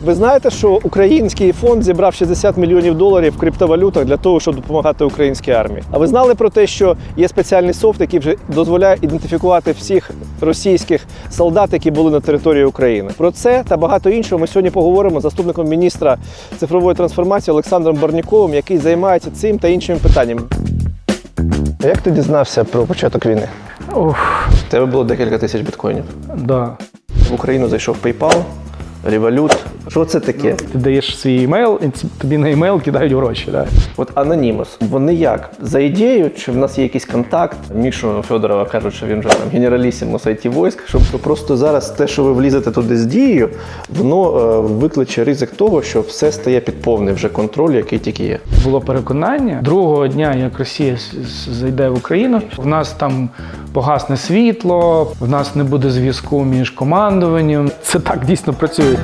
Ви знаєте, що український фонд зібрав 60 мільйонів доларів в криптовалютах для того, щоб допомагати українській армії? А ви знали про те, що є спеціальний софт, який вже дозволяє ідентифікувати всіх російських солдат, які були на території України? Про це та багато іншого ми сьогодні поговоримо з заступником міністра цифрової трансформації Олександром Барняковим, який займається цим та іншими питаннями. А як ти дізнався про початок війни? У тебе було декілька тисяч біткоїнів. Да. В Україну зайшов PayPal, Revolut. Що це таке? Ти даєш свій емейл, і тобі на емейл кидають гроші. Да? От Anonymous, вони як? За ідеєю, чи в нас є якийсь контакт? Мішу Федорова кажуть, що він вже там генералісімус IT-войск, щоб просто зараз те, що ви влізете туди з дією, воно викличе ризик того, що все стає під повний вже контроль, який тільки є. Було переконання, другого дня, як Росія зайде в Україну, в нас там погасне світло, в нас не буде зв'язку між командуванням. Це так дійсно працює.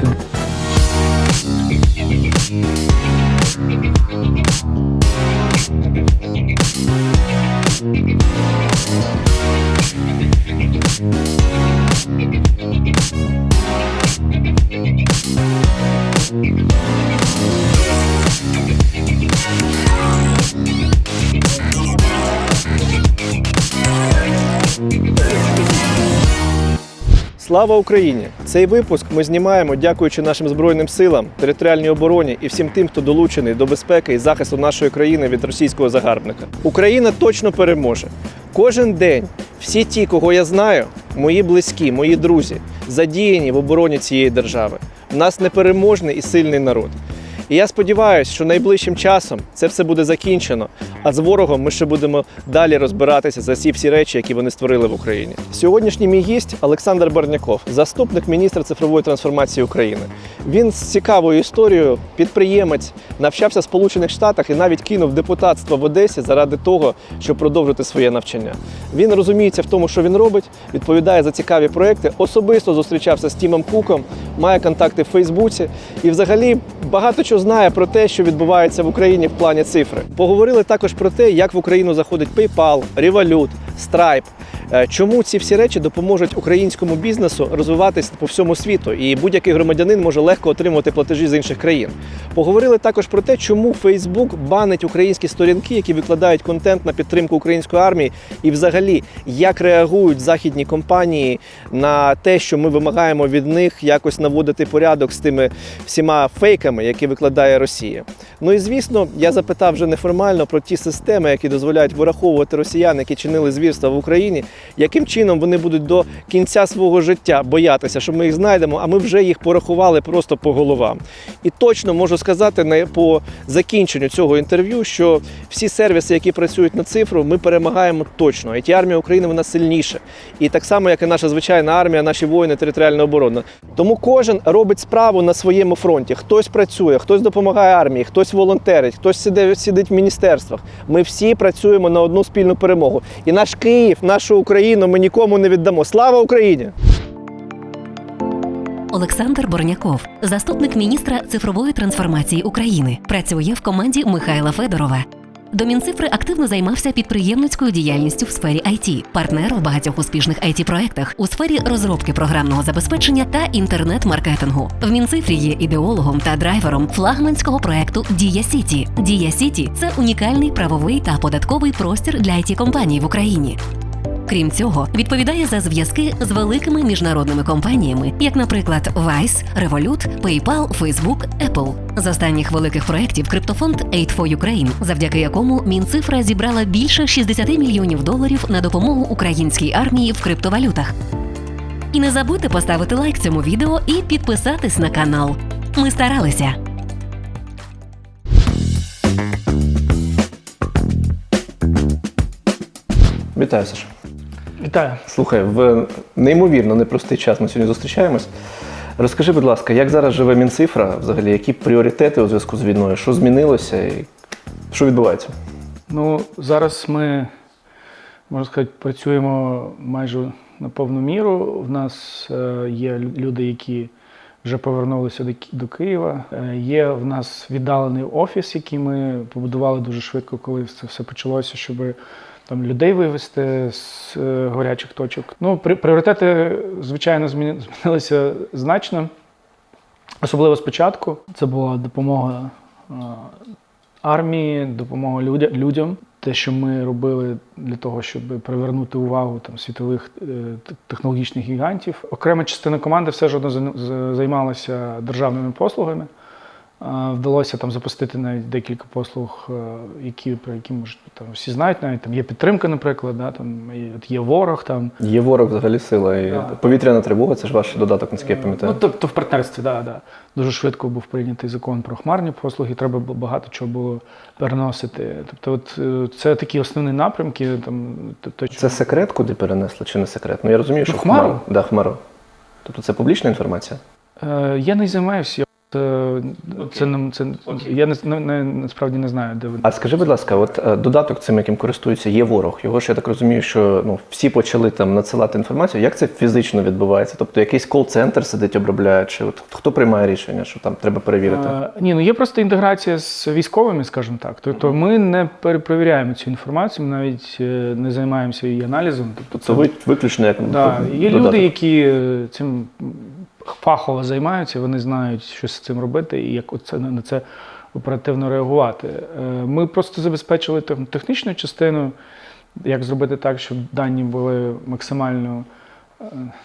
Слава Україні! Цей випуск ми знімаємо, дякуючи нашим Збройним силам, територіальній обороні і всім тим, хто долучений до безпеки і захисту нашої країни від російського загарбника. Україна точно переможе. Кожен день всі ті, кого я знаю, мої близькі, мої друзі, задіяні в обороні цієї держави. У нас непереможний і сильний народ. І я сподіваюся, що найближчим часом це все буде закінчено, а з ворогом ми ще будемо далі розбиратися за ці всі речі, які вони створили в Україні. Сьогоднішній мій гість – Олександр Барняков, заступник міністра цифрової трансформації України. Він з цікавою історією, підприємець, навчався в Сполучених Штатах і навіть кинув депутатство в Одесі заради того, щоб продовжити своє навчання. Він розуміється в тому, що він робить, відповідає за цікаві проекти, особисто зустрічався з Тімом Куком, має контакти в Фейсбуці і взагалі багато чого знає про те, що відбувається в Україні в плані цифри. Поговорили також про те, як в Україну заходить PayPal, Revolut, Stripe. Чому ці всі речі допоможуть українському бізнесу розвиватися по всьому світу, і будь-який громадянин може легко отримувати платежі з інших країн. Поговорили також про те, чому Facebook банить українські сторінки, які викладають контент на підтримку української армії, і взагалі, як реагують західні компанії на те, що ми вимагаємо від них якось наводити порядок з тими всіма фейками, які викладає Росія. Ну і звісно, я запитав вже неформально про ті системи, які дозволяють вираховувати росіян, які чинили звірства в Україні, яким чином вони будуть до кінця свого життя боятися, що ми їх знайдемо, а ми вже їх порахували просто по головам. І точно можу сказати по закінченню цього інтерв'ю, що всі сервіси, які працюють на цифру, ми перемагаємо точно. IT-армія України, вона сильніша. І так само, як і наша звичайна армія, наші воїни, територіальна оборона. Тому кожен робить справу на своєму фронті. Хтось працює, хтось допомагає армії, хтось волонтерить, хтось сидить в міністерствах. Ми всі працюємо на одну спільну перемогу. І наш Київ, нашу Україну ми нікому не віддамо. Слава Україні! Олександр Барняков, заступник міністра цифрової трансформації України, працює в команді Михайла Федорова. До Мінцифри активно займався підприємницькою діяльністю в сфері IT, партнер у багатьох успішних IT-проектах у сфері розробки програмного забезпечення та інтернет-маркетингу. В Мінцифрі є ідеологом та драйвером флагманського проекту Дія Сіті. Дія Сіті – це унікальний правовий та податковий простір для IT-компаній в Україні. Крім цього, відповідає за зв'язки з великими міжнародними компаніями, як, наприклад, Vice, Revolut, PayPal, Facebook, Apple. З останніх великих проєктів криптофонд Aid for Ukraine, завдяки якому Мінцифра зібрала більше 60 мільйонів доларів на допомогу українській армії в криптовалютах. І не забудьте поставити лайк цьому відео і підписатись на канал. Ми старалися! Вітаю, Саша. Вітаю. Слухай, в неймовірно непростий час ми сьогодні зустрічаємось. Розкажи, будь ласка, як зараз живе Мінцифра, взагалі, які пріоритети у зв'язку з війною, що змінилося і що відбувається? Ну, зараз ми, можна сказати, працюємо майже на повну міру. В нас є люди, які вже повернулися до Києва. Є в нас віддалений офіс, який ми побудували дуже швидко, коли це все почалося, щоб там людей вивезти з гарячих точок. Ну, пріоритети, звичайно, змінилися значно. Особливо спочатку це була допомога армії, допомога людям. Те, що ми робили для того, щоб привернути увагу там, світових технологічних гігантів. Окрема частина команди все ж одно займалася державними послугами. Вдалося там запустити навіть декілька послуг, про які може, там, всі знають, навіть там є підтримка, наприклад, да, там, є ворог. Там. Є ворог взагалі сила. І Да. Повітряна тривога, це ж ваш додаток, наскільки я пам'ятаю. Ну, тобто в партнерстві, так. Да. Дуже швидко був прийнятий закон про хмарні послуги, треба багато чого було переносити. Тобто це такі основні напрямки. Там, Це секрет, куди перенесли, чи не секрет? Ну я розумію, що Хмару? Да, Хмару. Тобто це публічна інформація? Я не займаюся. Я насправді не знаю, де вони. А скажи, будь ласка, от додаток цим, яким користуються, є ворог. Його ж, я так розумію, що всі почали там надсилати інформацію. Як це фізично відбувається? Тобто якийсь кол-центр сидить, обробляє, чи от хто приймає рішення, що там треба перевірити? Ні, є просто інтеграція з військовими, скажімо так. Тобто ми не перепровіряємо цю інформацію, ми навіть не займаємося її аналізом. Тобто ви виключно як Є додаток. люди, які цим фахово займаються, вони знають, що з цим робити і як на це оперативно реагувати. Ми просто забезпечили технічну частину, як зробити так, щоб дані були максимально,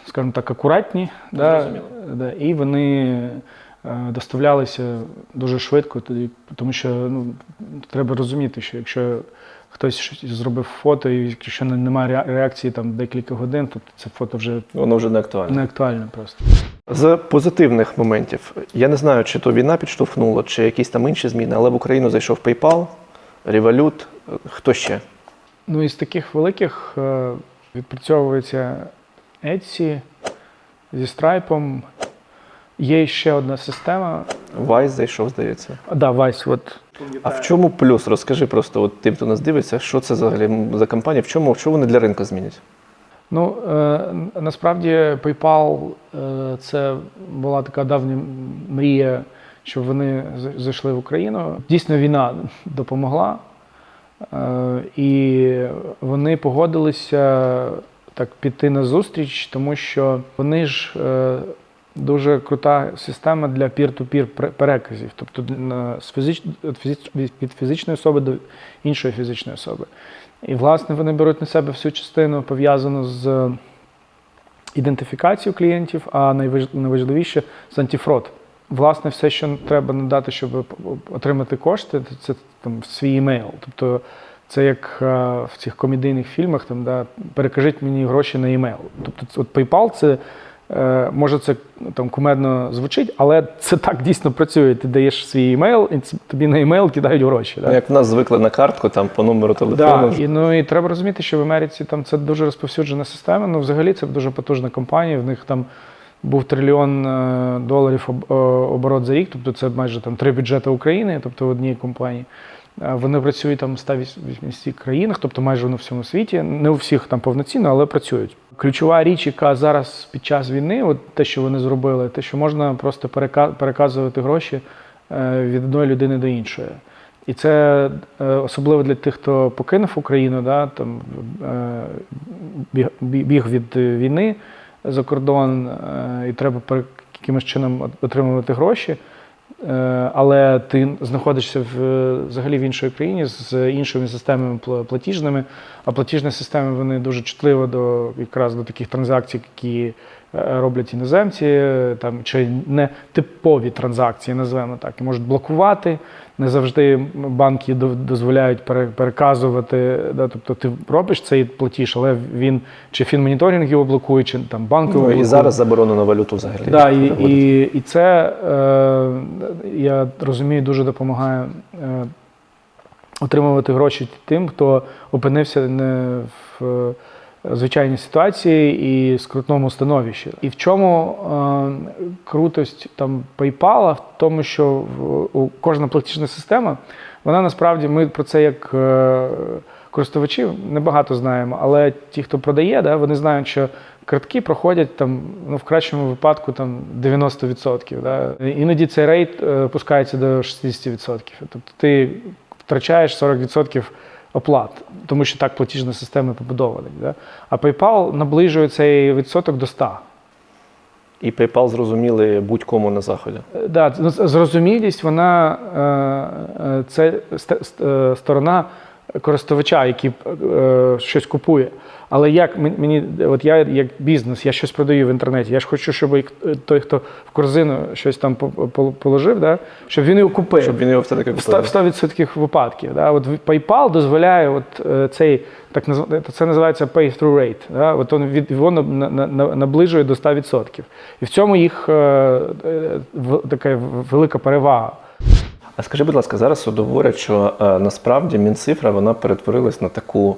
скажімо так, акуратні, і вони доставлялися дуже швидко, тому що треба розуміти, що якщо хтось зробив фото, і якщо немає реакції там декілька годин, то це фото вже воно вже не актуальне. Не актуальне просто. З позитивних моментів, я не знаю, чи то війна підштовхнула, чи якісь там інші зміни, але в Україну зайшов PayPal, Revolut, хто ще? Ну, із таких великих відпрацьовується Etsy, зі Stripe. Є ще одна система. Wise зайшов, здається. Да, Wise. От. А в чому плюс? Розкажи просто от тим, хто нас дивиться, що це взагалі за компанія, що вони для ринку змінять? Ну, насправді PayPal це була така давня мрія, щоб вони зайшли в Україну. Дійсно, війна допомогла, і вони погодилися так піти на зустріч, тому що вони ж дуже крута система для peer-to-peer переказів, тобто від фізичної особи до іншої фізичної особи. І, власне, вони беруть на себе всю частину, пов'язану з ідентифікацією клієнтів, а найважливіше – з антифрод. Власне, все, що треба надати, щоб отримати кошти, це там, свій імейл. Тобто це як в цих комедійних фільмах, там, да, перекажіть мені гроші на імейл. Тобто от PayPal – це, може це там кумедно звучить, але це так дійсно працює. Ти даєш свій імейл, і тобі на імейл кидають гроші. Да? Як в нас звикли на картку, там по номеру телефону. Да. І треба розуміти, що в Америці там це дуже розповсюджена система. Ну, взагалі це дуже потужна компанія. В них там був $1 трильйон оборот за рік, тобто це майже там 3 бюджети України, тобто в одній компанії. Вони працюють там в 180 країнах, тобто майже на всьому світі. Не у всіх там повноцінно, але працюють. Ключова річ, яка зараз під час війни, от те, що вони зробили, те, що можна просто переказувати гроші від одної людини до іншої. І це особливо для тих, хто покинув Україну, да, там, біг від війни за кордон, і треба якимось чином отримувати гроші. Але ти знаходишся взагалі в іншій країні з іншими системами платіжними, а платіжні системи вони дуже чутливі якраз до таких транзакцій, які роблять іноземці, там, чи не типові транзакції, називаємо так, і можуть блокувати. Не завжди банки дозволяють переказувати, да, тобто ти робиш цей платіж, але він чи фінмоніторинг його блокує, чи там банк його блокує. І зараз заборонено валюту взагалі. Да, і це, я розумію, дуже допомагає отримувати гроші тим, хто опинився не в звичайній ситуації і скрутному становищі. І в чому крутость там PayPal? В тому, що кожна платіжна система, вона насправді, ми про це як користувачі небагато знаємо, але ті, хто продає, да, вони знають, що картки проходять там, ну, в кращому випадку там 90%. Да. Іноді цей рейт опускається до 60%. Тобто ти втрачаєш 40% оплат, тому що так платіжні системи побудовані. Да? А PayPal наближує цей відсоток до 100%. І PayPal зрозуміли будь-кому на Заході. Да, зрозумілість, вона це сторона користувача, який щось купує. Але як мені, от я як бізнес, я щось продаю в інтернеті, я ж хочу, щоб той, хто в корзину щось там положив, да, щоб він його купив. Щоб він його все-таки купив. В 100% випадків. Да. От PayPal дозволяє от цей, це називається pay-through rate. Да. От воно наближує до 100%. І в цьому їх така велика перевага. А скажи, будь ласка, зараз говорять, що насправді Мінцифра, вона перетворилась на таку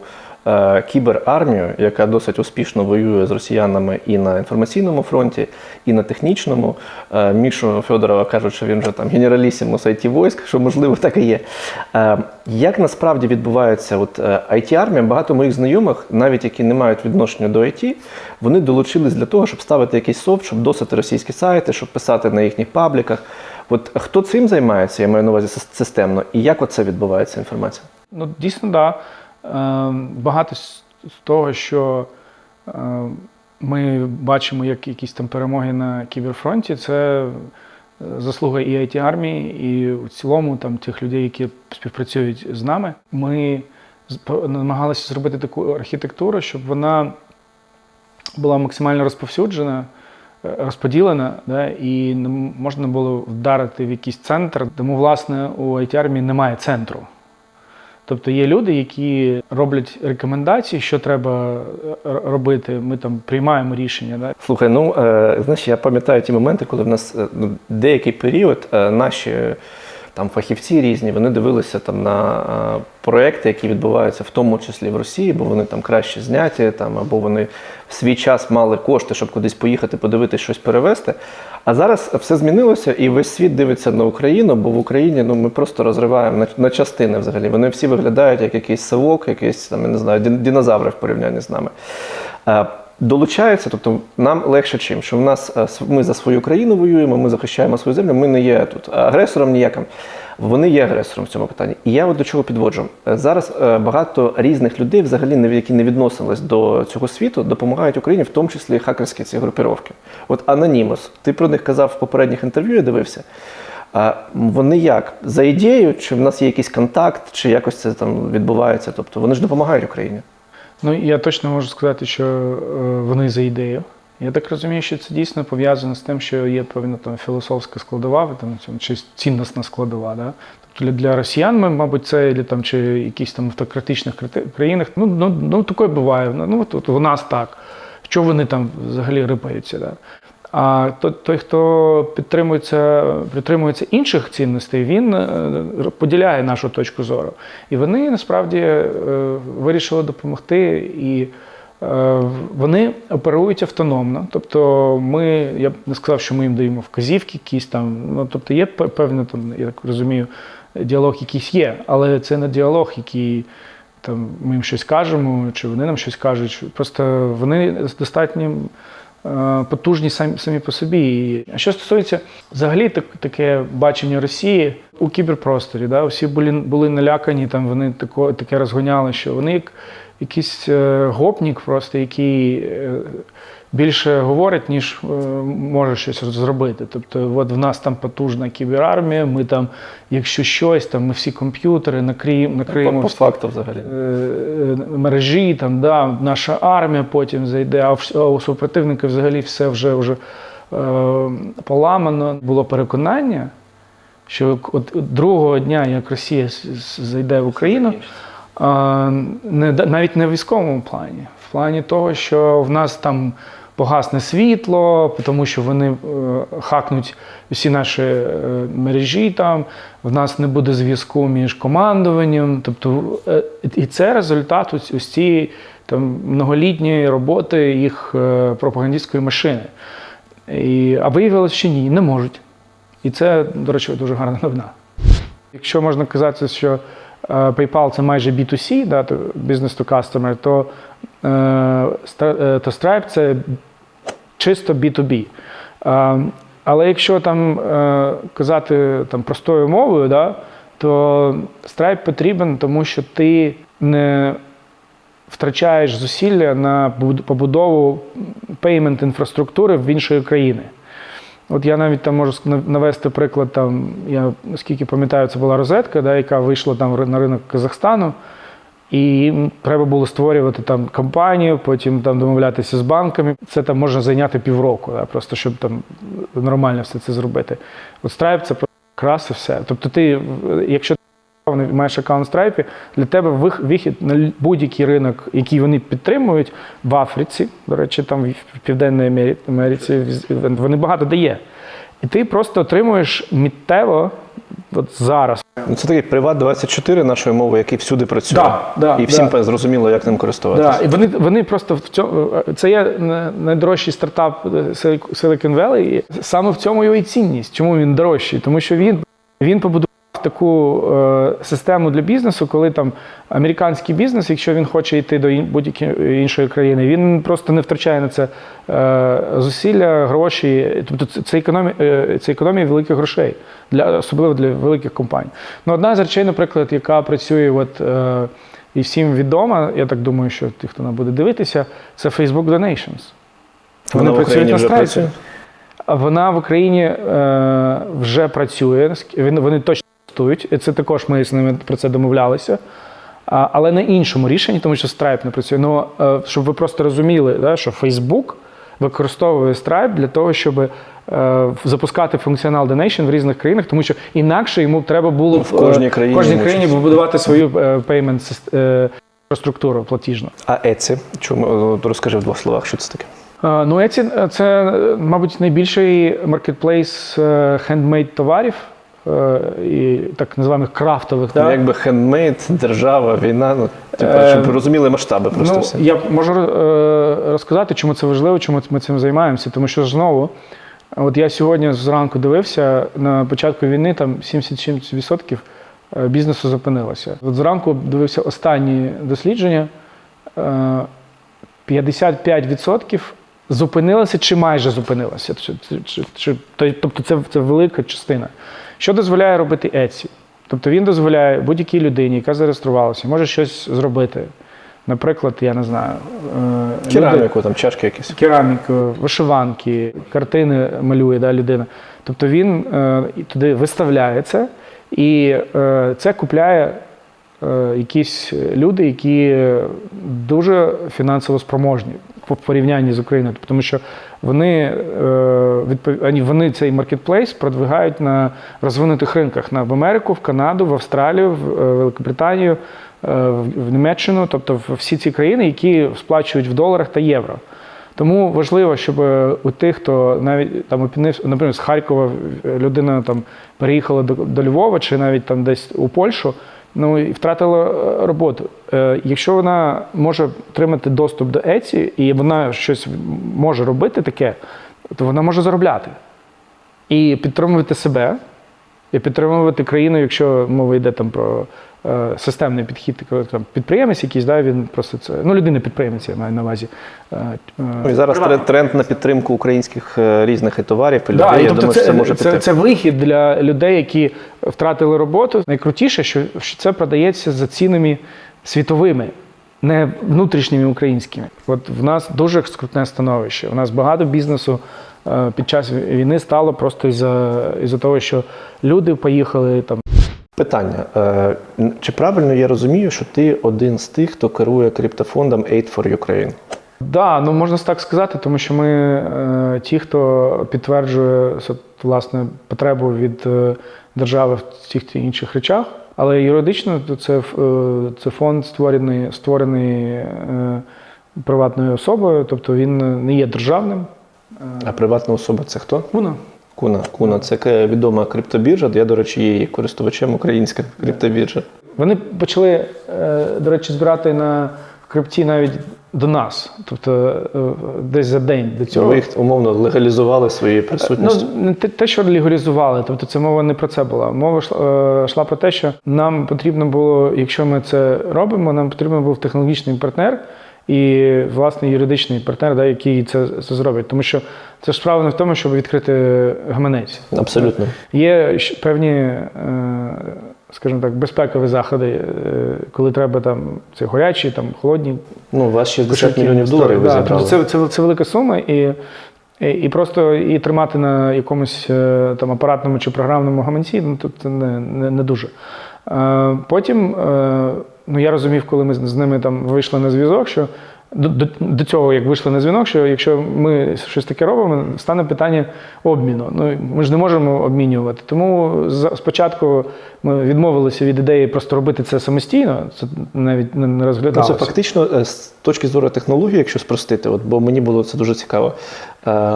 кіберармію, яка досить успішно воює з росіянами і на інформаційному фронті, і на технічному. Мішу Федорова кажуть, що він вже там генералісімус IT-войськ, що можливо так і є. Як насправді відбувається IT-армія? Багато моїх знайомих, навіть які не мають відношення до IT, вони долучились для того, щоб ставити якийсь софт, щоб досити російські сайти, щоб писати на їхніх пабліках. От хто цим займається, я маю на увазі системно, і як оце відбувається інформація? Ну, дійсно, так. Да. Багато з того, що ми бачимо як якісь там перемоги на кіберфронті, це заслуга і IT-армії, і в цілому там тих людей, які співпрацюють з нами. Ми намагалися зробити таку архітектуру, щоб вона була максимально розповсюджена, розподілена, да, і не можна було вдарити в якийсь центр, тому, власне, у IT-армії немає центру. Тобто є люди, які роблять рекомендації, що треба робити, ми там приймаємо рішення. Да? Слухай, знаєш, я пам'ятаю ті моменти, коли в нас деякий період наші там фахівці різні, вони дивилися там на проекти, які відбуваються в тому числі в Росії, бо вони там краще зняті, там, або вони в свій час мали кошти, щоб кудись поїхати, подивитись, щось перевезти. А зараз все змінилося, і весь світ дивиться на Україну, бо в Україні ми просто розриваємо на частини взагалі. Вони всі виглядають як якийсь совок, якийсь там, я не знаю, динозаври в порівнянні з нами. Долучаються, тобто нам легше чим, що ми за свою країну воюємо, ми захищаємо свою землю, ми не є тут агресором ніяким. Вони є агресором в цьому питанні. І я до чого підводжу. Зараз багато різних людей, взагалі, які не відносились до цього світу, допомагають Україні, в тому числі хакерські ці групіровки. От Anonymous, ти про них казав в попередніх інтерв'ю, я дивився. Вони як? За ідеєю, чи в нас є якийсь контакт, чи якось це там відбувається? Тобто вони ж допомагають Україні. Ну, я точно можу сказати, що вони за ідею. Я так розумію, що це дійсно пов'язано з тим, що є певна там філософська складова, там, чи цінностна складова. Да? Тобто для росіян, мабуть, це там, чи якісь там автократичних країнах, таке буває. Ну, от у нас так. Що вони там взагалі рипаються? Да? А той, хто притримується інших цінностей, він поділяє нашу точку зору. І вони, насправді, вирішили допомогти, і вони оперують автономно. Тобто я б не сказав, що ми їм даємо вказівки якісь там, тобто є певний, там, я так розумію, діалог якийсь є, але це не діалог, який там, ми їм щось кажемо, чи вони нам щось кажуть. Просто вони достатньо потужні самі по собі. А що стосується взагалі таке бачення Росії у кіберпросторі, да, всі були налякані, там вони таке розгоняли, що вони як якийсь гопнік просто, який більше говорить, ніж може щось зробити. Тобто от в нас там потужна кіберармія, ми там, якщо щось, там ми всі комп'ютери накриємо по факту взагалі. Мережі, там, да, наша армія потім зайде, а у супротивника взагалі все вже поламано. Було переконання, що от другого дня, як Росія зайде в Україну, навіть не в військовому плані, в плані того, що в нас там погасне світло, тому що вони хакнуть всі наші мережі, там, в нас не буде зв'язку між командуванням. Тобто, і це результат ось цієї там, многолітньої роботи їх пропагандистської машини. А виявилося, що ні, не можуть. І це, до речі, дуже гарна новина. Якщо можна казати, що PayPal – це майже B2C, да, business to customer, то Stripe – це чисто B2B. Але якщо там казати там, простою мовою, да, то Stripe потрібен, тому що ти не втрачаєш зусилля на побудову пеймент-інфраструктури в іншої країни. От я навіть там можу навести приклад, там, я наскільки пам'ятаю, це була розетка, да, яка вийшла там на ринок Казахстану, і треба було створювати там компанію, потім там домовлятися з банками. Це там може зайняти півроку, да, просто щоб там нормально все це зробити. От Stripe – це якраз і все. Тобто ти, якщо ти маєш аккаунт в Stripe, для тебе вихід на будь-який ринок, який вони підтримують, в Африці, до речі, там в Південній Америці, вони багато дає. І ти просто отримуєш миттєво, от зараз. Це такий Приват24 нашої мови, який всюди працює. І всім зрозуміло, як ним користуватися. І вони просто в цьому, це є найдорожчий стартап Silicon Valley. І саме в цьому його і цінність. Чому він дорожчий? Тому що він побудував таку систему для бізнесу, коли там американський бізнес, якщо він хоче йти до будь-якої іншої країни, він просто не втрачає на це зусилля, гроші. Тобто це економія великих грошей, особливо для великих компаній. Ну, одна з речей, наприклад, яка працює і всім відома, я так думаю, що ті, хто нам буде дивитися, це Facebook Donations. Вони працюють на Stripe. Вона в Україні вже працює, вони точно тестують, і це також ми з ними про це домовлялися, але на іншому рішенні, тому що Stripe не працює. Ну, щоб ви просто розуміли, да, що Facebook використовує Stripe для того, щоб запускати функціонал Donation в різних країнах, тому що інакше йому треба було в кожній країні побудувати свою payment інфраструктуру платіжну. А Etsy? Чому? Розкажи в двох словах, що це таке? Ну, Etsy – це, мабуть, найбільший маркетплейс хендмейд товарів, і так називаємо крафтових. Ну, якби хендмейд, держава, війна, щоб ви розуміли масштаби просто все. Я можу розказати, чому це важливо, чому ми цим займаємося, тому що знову, от я сьогодні зранку дивився, на початку війни там 77% бізнесу зупинилося. От зранку дивився останні дослідження, 55% зупинилося чи майже зупинилося. Тобто це велика частина. Що дозволяє робити Etsy? Тобто він дозволяє будь-якій людині, яка зареєструвалася, може щось зробити. Наприклад, я не знаю. Кераміку, там чашки якісь. Кераміку, вишиванки, картини малює, да, людина. Тобто він туди виставляє це, і це купляє якісь люди, які дуже фінансово спроможні в порівнянні з Україною. Тому що вони цей маркетплейс продвигають на розвинутих ринках, в Америку, в Канаду, в Австралію, в Великобританію, в Німеччину, тобто в всі ці країни, які сплачують в доларах та євро. Тому важливо, щоб у тих, хто навіть там опинився, наприклад, з Харкова людина там переїхала до Львова чи навіть там десь у Польщу, ну і втратила роботу. Якщо вона може отримати доступ до Etsy і вона щось може робити таке, то вона може заробляти. І підтримувати себе, і підтримувати країну, якщо мова йде там про системний підхід, коли там підприємець якийсь, да, він просто це, ну, людина-підприємець, я маю на увазі. І зараз тренд на підтримку українських різних товарів, і людей, я тобто думаю, що це може піти. Це вихід для людей, які втратили роботу. Найкрутіше, що це продається за цінами світовими, не внутрішніми українськими. От в нас дуже скрутне становище. У нас багато бізнесу під час війни стало просто із-за того, що люди поїхали там. Питання. Чи правильно я розумію, що ти один з тих, хто керує криптофондом Aid for Ukraine? Так, ну можна так сказати, тому що ми ті, хто підтверджує власне потребу від держави в тих чи інших речах, але юридично це фонд створений приватною особою, тобто він не є державним. А приватна особа – це хто? Куна. Це відома криптобіржа, я, до речі, є українська криптобіржа. Вони почали, до речі, збирати на крипті навіть до нас, тобто десь за день до цього. Ви їх умовно легалізували своєю присутністю? Ну, не те, що легалізували, тобто це мова не про це була. Мова йшла про те, що нам потрібно було, якщо ми це робимо, нам потрібен був технологічний партнер, і, власне, юридичний партнер, да, який це зробить. Тому що це ж справа не в тому, щоб відкрити гаманець. Абсолютно. Є певні скажімо так, безпекові заходи, коли треба там це горячі, там холодні. Ну, у вас 60 мільйонів доларів ви зібрали. Це велика сума, і просто її тримати на якомусь там апаратному чи програмному гаманці, ну, тут не дуже. Потім, ну, я розумів, коли ми з ними там вийшли на зв'язок, що до цього, як вийшли на дзвінок, що якщо ми щось таке робимо, стане питання обміну. Ну, ми ж не можемо обмінювати. Тому спочатку ми відмовилися від ідеї просто робити це самостійно, це навіть не розглядалося. Це фактично, з точки зору технології, якщо спростити, бо мені було це дуже цікаво,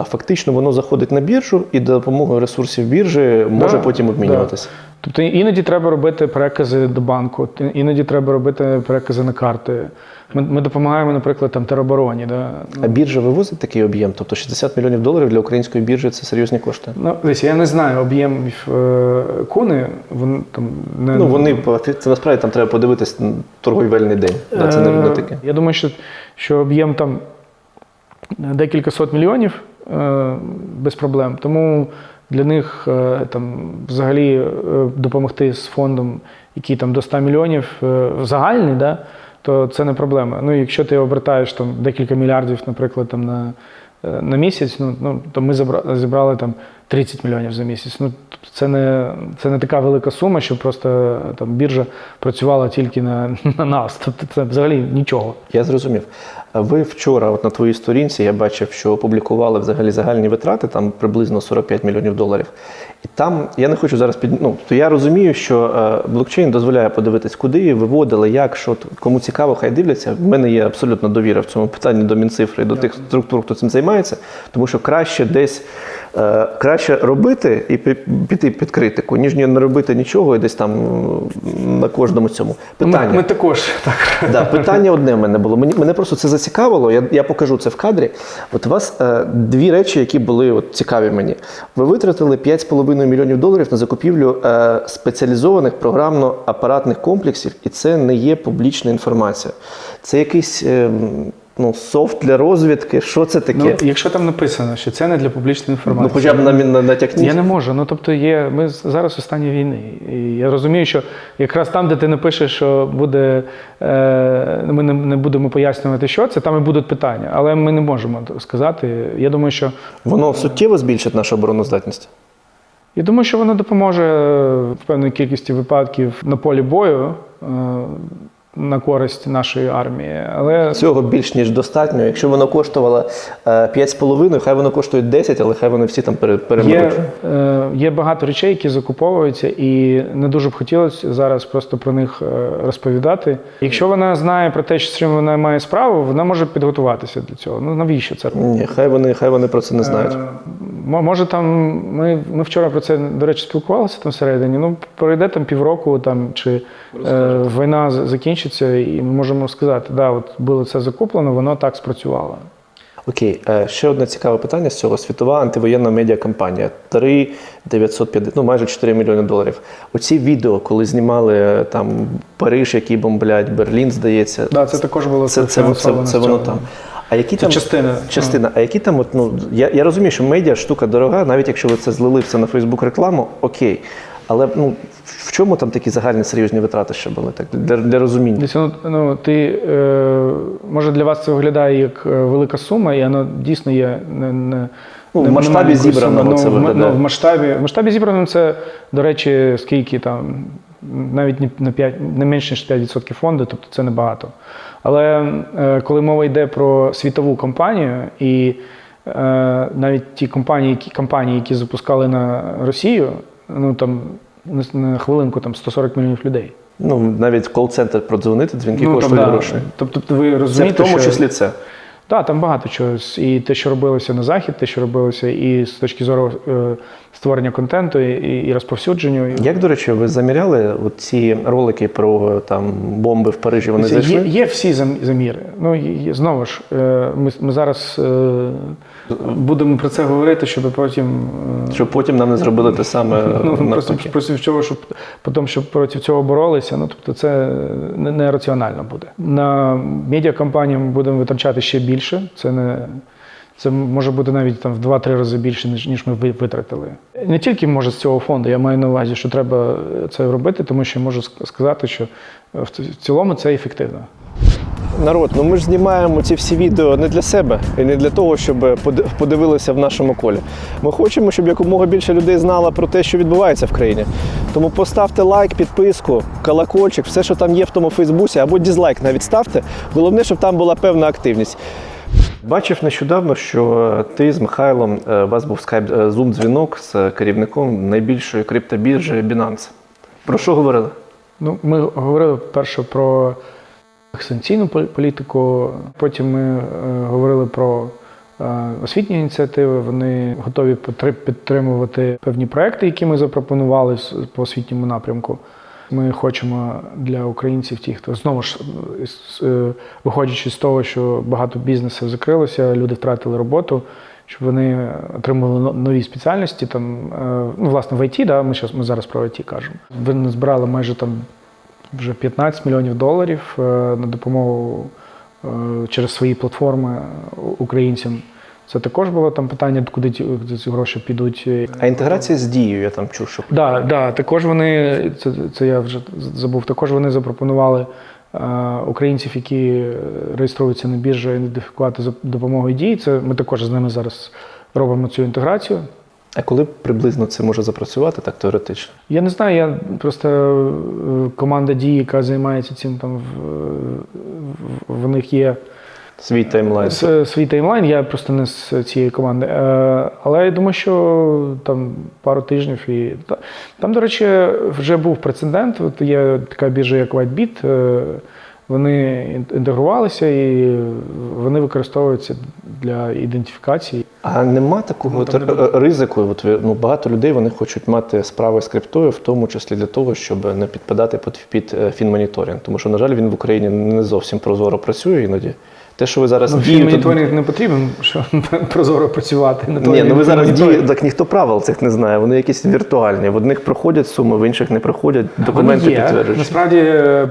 фактично воно заходить на біржу і за допомогою ресурсів біржі може потім обмінюватися. Тобто іноді треба робити перекази до банку, іноді треба робити перекази на карти. Ми допомагаємо, наприклад, там теробороні. Да? А біржа вивозить такий об'єм? Тобто 60 мільйонів доларів для української біржі – це серйозні кошти? Ну, дивіться, я не знаю об'ємів Куни. Вони там не... Ну, це насправді там треба подивитись торговельний день. Це не таке. Я думаю, що об'єм там декілька сот мільйонів без проблем. Тому для них там взагалі допомогти з фондом, який там до 100 мільйонів загальний, да, то це не проблема. Ну, якщо ти обертаєш там декілька мільярдів, наприклад, там на місяць, то ми зібрали там 30 мільйонів за місяць. Ну, це не така велика сума, щоб просто там біржа працювала тільки на нас. Тобто це взагалі нічого. Я зрозумів. Ви вчора от на твоїй сторінці, я бачив, що опублікували взагалі загальні витрати, там приблизно 45 мільйонів доларів. І там, я не хочу зараз то я розумію, що блокчейн дозволяє подивитись, куди виводили, як, що, кому цікаво, хай дивляться. В мене є абсолютно довіра в цьому питанні до Мінцифри і до тих структур, хто цим займається, тому що краще робити і піти під критику, ніж не робити нічого і десь там на кожному цьому. Питання. Ми також так. Да, питання одне в мене було. Мене просто це зацікавило, я покажу це в кадрі. От у вас дві речі, які були цікаві мені. Ви витратили 5,5 мільйонів доларів на закупівлю спеціалізованих програмно-апаратних комплексів, і це не є публічна інформація. Це якийсь софт для розвідки, що це таке? Ну, якщо там написано, що це не для публічної інформації. Ну, хоча б натякніть. Я не можу. Тобто ми зараз у стані війни. І я розумію, що якраз там, де ти напишеш, що буде, ми не будемо пояснювати, що це, там і будуть питання. Але ми не можемо сказати. Я думаю, що... Воно суттєво збільшить нашу обороноздатність? Я думаю, що воно допоможе в певній кількості випадків на полі бою, на користь нашої армії. Але цього більш ніж достатньо. Якщо воно коштувало 5,5, хай воно коштує 10, але хай вони всі там перемируть. Є багато речей, які закуповуються, і не дуже б хотілося зараз просто про них розповідати. Якщо вона знає про те, з чим вона має справу, вона може підготуватися до цього. Ну, навіщо це? Ні, хай вони про це не знають. Може там, ми вчора про це, до речі, спілкувалися там всередині, пройде там півроку, чи війна закінчиться, і ми можемо сказати, от було це закуплено, воно так спрацювало. Окей, ще одне цікаве питання з цього. Світова антивоєнна медіакампанія. 3,950, майже 4 мільйони доларів. Оці відео, коли знімали там Париж, який бомблять, Берлін, здається. Так, це також було це воно там. А які там частина? А які там я розумію, що медіа штука дорога, навіть якщо ви це злили все на Фейсбук рекламу, окей. Але в чому там такі загальні серйозні витрати ще були, так, для розуміння? Може для вас це виглядає як велика сума, і воно дійсно є в масштабі зібраного це виглядає. В масштабі зібраного це, до речі, скільки там, навіть не менше ніж 5% фонду, тобто це небагато. Але коли мова йде про світову компанію, і навіть ті компанії, які запускали на Росію, там на хвилинку там 140 мільйонів людей. Навіть в кол-центр продзвонити, дзвінки коштують гроші. Тобто ви розумієте, це в тому числі це? Так, там багато чогось. І те, що робилося на Захід, те, що робилося і з точки зору створення контенту, і розповсюдження. Як, до речі, ви заміряли ці ролики про бомби в Парижі, вони зайшли? Є всі заміри. Знову ж, ми зараз будемо про це говорити, щоб потім... Щоб потім нам не зробили те саме навпаки. Щоб проти цього боролися, тобто це нераціонально буде. На медіакампанію ми будемо витрачати ще більше, це Це може бути навіть там в 2-3 рази більше, ніж ми витратили. Не тільки може з цього фонду, я маю на увазі, що треба це робити, тому що можу сказати, що в цілому це ефективно. Народ, ну ми ж знімаємо ці всі відео не для себе і не для того, щоб подивилися в нашому колі. Ми хочемо, щоб якомога більше людей знало про те, що відбувається в країні. Тому поставте лайк, підписку, колокольчик, все, що там є в тому Фейсбуці, або дізлайк навіть ставте. Головне, щоб там була певна активність. Бачив нещодавно, що ти з Михайлом, у вас був зум-дзвінок з керівником найбільшої криптобіржі Binance. Про що говорили? Ну, ми говорили перше про санкційну політику, потім ми говорили про освітні ініціативи. Вони готові підтримувати певні проекти, які ми запропонували по освітньому напрямку. Ми хочемо для українців, ті, хто знову ж, виходячи з того, що багато бізнесів закрилося, люди втратили роботу, щоб вони отримали нові спеціальності, там, ну, власне, в IT, да, ми зараз про IT кажемо. Вони збирали майже там вже $15 мільйонів на допомогу через свої платформи українцям. Це також було там питання, куди ці гроші підуть. А інтеграція з Дією, я там чув, що... Так, також вони, це я вже забув, також вони запропонували українців, які реєструються на біржі, ідентифікувати за допомогою Дії. Це ми також з ними зараз робимо цю інтеграцію. А коли приблизно це може запрацювати, так теоретично? Я не знаю, я просто команда Дії, яка займається цим, там в них є свій таймлайн. Свій таймлайн, я просто не з цієї команди. Але я думаю, що там пару тижнів і там, до речі, вже був прецедент. От є така біржа, як WhiteBit, вони інтегрувалися і вони використовуються для ідентифікації. А нема такого ризику? От, багато людей вони хочуть мати справи з криптою, в тому числі для того, щоб не підпадати під фінмоніторинг. Тому що, на жаль, він в Україні не зовсім прозоро працює іноді. Те, що ви зараз фінмоніторинг не потрібен, щоб прозоро працювати. Ні, ви зараз так ніхто правил цих не знає, вони якісь віртуальні. В одних проходять суми, в інших не проходять, документи підтверджують. Насправді